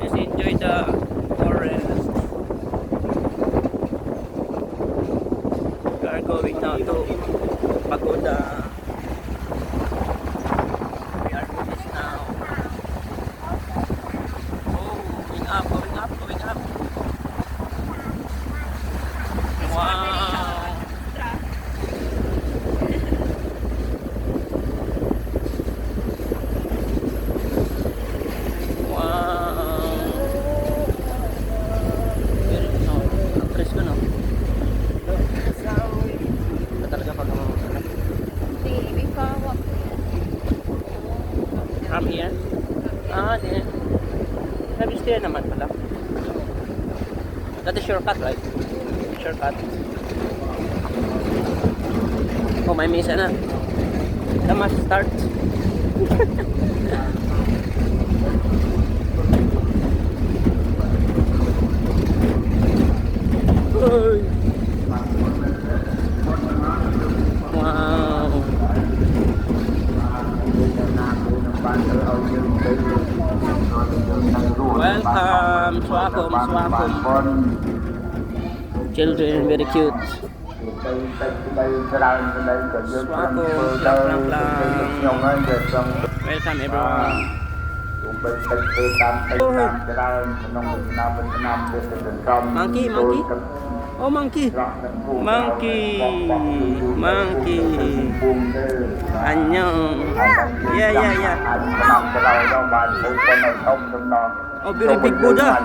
just enjoy the forest. We are going now to Pagoda. We are doing this now. Oh, going up, going up, going up. Wow. From here? Ah, din. Nabis din naman pala. That is shortcut, right? Shortcut. Oh, may misa na. The must start. Uy. Wow. Welcome, swakum, swakum. Children, very cute. Swakum, lang. Welcome everyone. Monkey, monkey. Oh, monkey. Monkey. Monkey. Annyeong. Yeah. Oh, very big Buddha.